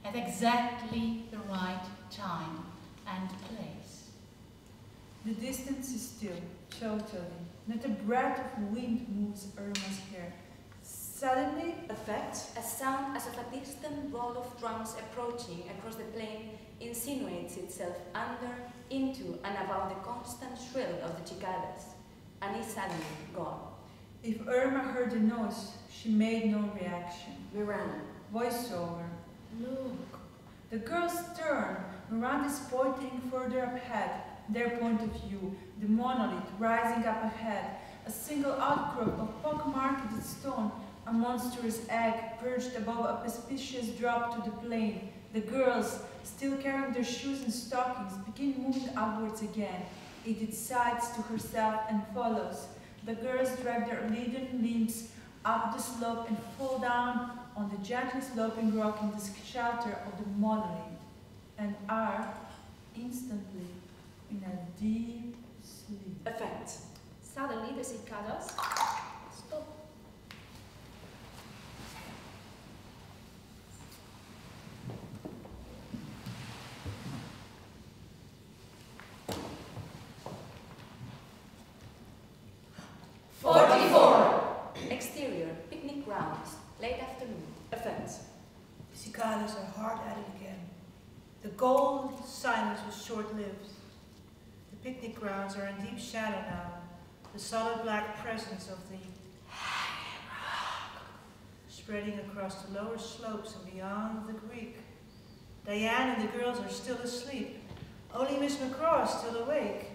at exactly the right time and place. The distance is still, totally. Not a breath of wind moves Irma's hair. Suddenly, Effect. A sound as of a distant roll of drums approaching across the plain insinuates itself under, into, and above the constant shrill of the cicadas, and is suddenly gone. if Irma heard the noise, she made no reaction. Miranda. Voiceover. Look. The girls turn. Miranda is pointing further up ahead, their point of view, the monolith rising up ahead, a single outcrop of pock-marked stone, a monstrous egg perched above a precipitous drop to the plain. The girls, still carrying their shoes and stockings, begin moving upwards again. Edith sighs to herself and follows. The girls drag their leaden limbs up the slope and fall down on the gently sloping rock in the shelter of the monolith, and are instantly in a deep sleep. Effect. Suddenly the cicadas stop. Exterior, picnic grounds, late afternoon. Effect. The cicadas are hard at it again. The gold silence was short-lived. The picnic grounds are in deep shadow now. The solid black presence of the spreading across the lower slopes and beyond the creek. Diane and the girls are still asleep. Only Miss McCraw is still awake.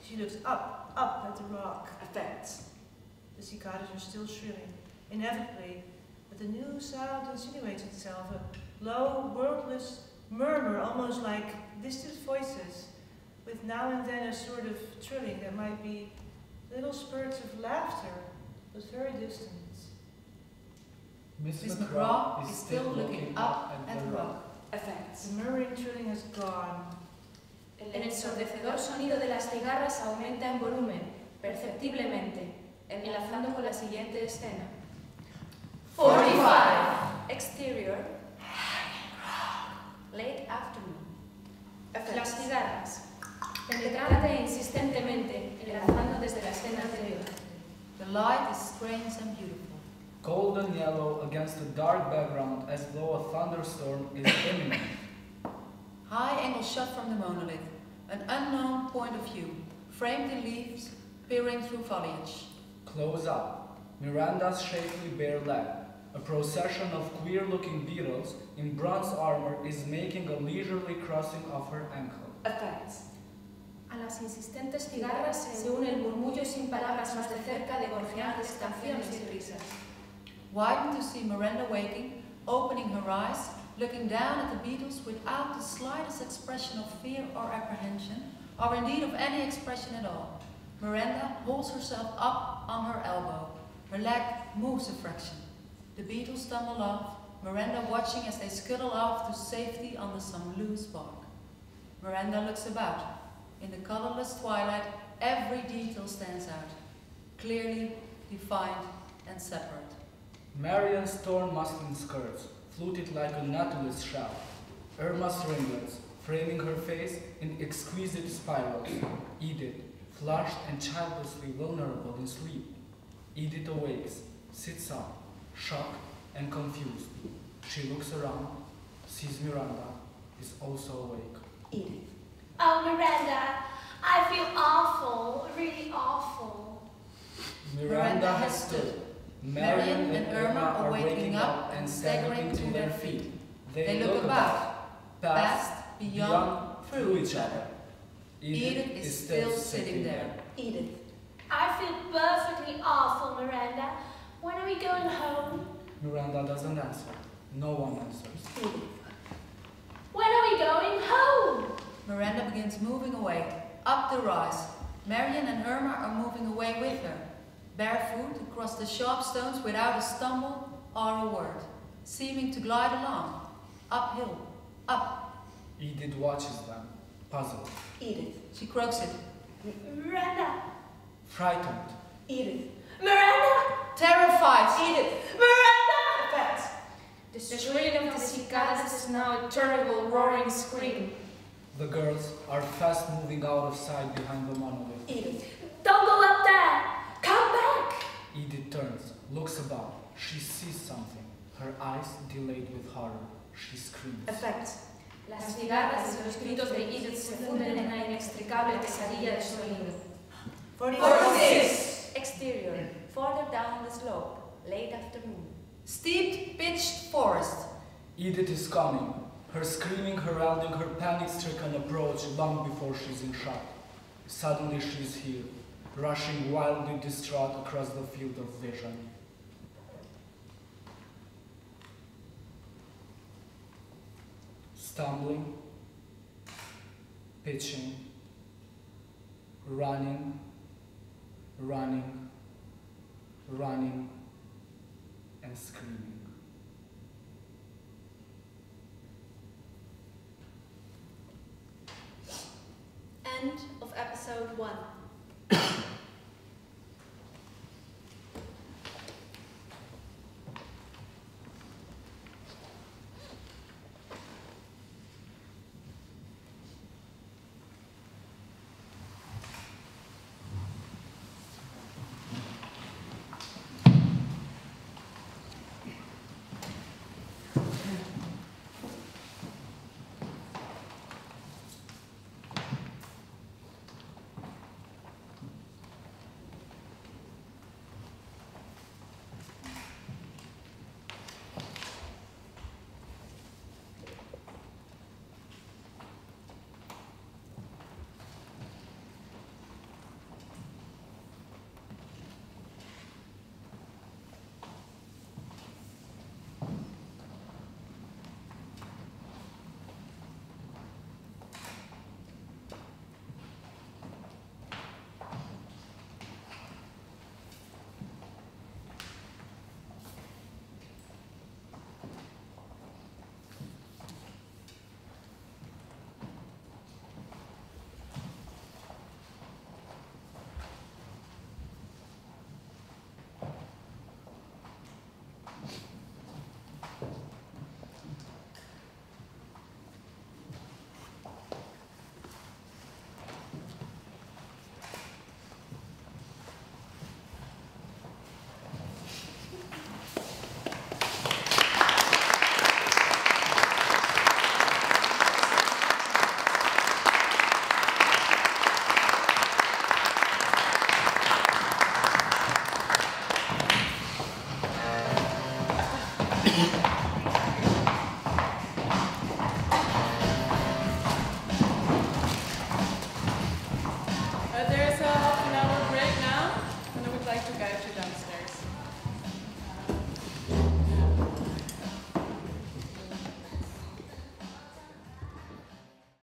She looks up at the rock. Effect. The cicadas are still shrilling, inevitably, but the new sound insinuates itself, a low, wordless murmur, almost like distant voices, with now and then a sort of trilling that might be little spurts of laughter but very distant. Miss Miss McGraw McGraw is still looking up at the rock. Effects. The mirror intruding has gone. El ensordecedor sonido de las cigarras aumenta en volumen, perceptiblemente, enlazando con la siguiente escena. 45. Exterior. Late afternoon. Las cigarras. Penetrante insistentemente, enlazando desde la escena anterior. The light is strange and beautiful. Golden yellow against a dark background as though a thunderstorm is imminent. High angle shot from the monolith. An unknown point of view, framed in leaves, peering through foliage. Close up. Miranda's shapely bare leg. A procession of queer-looking beetles in bronze armor is making a leisurely crossing of her ankle. Effects. A las insistentes cigarras se une el murmullo sin palabras más de cerca de gorjeantes canciones y risas. Widened to see Miranda waking, opening her eyes, looking down at the beetles without the slightest expression of fear or apprehension, or indeed of any expression at all. Miranda holds herself up on her elbow. Her leg moves a fraction. The beetles stumble off, Miranda watching as they scuttle off to safety under some loose bark. Miranda looks about. In the colorless twilight, every detail stands out, clearly defined and separate. Marian's torn muslin skirts fluted like a nautilus shell. Irma's ringlets, framing her face in exquisite spirals. Edith, flushed and childlessly vulnerable in sleep. Edith awakes, sits up, shocked and confused. She looks around, sees Miranda, is also awake. Edith. Oh, Miranda, I feel awful, really awful. Miranda has stood. Marian and Irma are waking up and staggering to their feet. They look about, past, beyond, through each other. Edith is still sitting there. Edith. I feel perfectly awful, Miranda. When are we going home? Miranda doesn't answer. No one answers. Edith. When are we going home? Miranda begins moving away, up the rise. Marian and Irma are moving away with her, barefoot across the sharp stones without a stumble or a word, seeming to glide along, uphill, up. Edith watches them, puzzled. Edith. She croaks it. Miranda. Frightened. Edith. Miranda. Terrified. Edith. Miranda. Effects. The shrilling of the cicadas is now a terrible roaring scream. The girls are fast moving out of sight behind the monolith. Edith. Don't go up there! Come back! Edith turns, looks about. She sees something. Her eyes dilated with horror. She screams. Effects. Las cigarras y los gritos de Edith se funden en una inextricable pesadilla de sonido. 46. Exterior. Further down the slope. Late afternoon. Steeped, pitched forest. Edith is coming. Her screaming heralding her panic-stricken approach long before she's in shock. Suddenly she's here, rushing wildly distraught across the field of vision. Stumbling, pitching, running, running, running, and screaming. End of episode 1.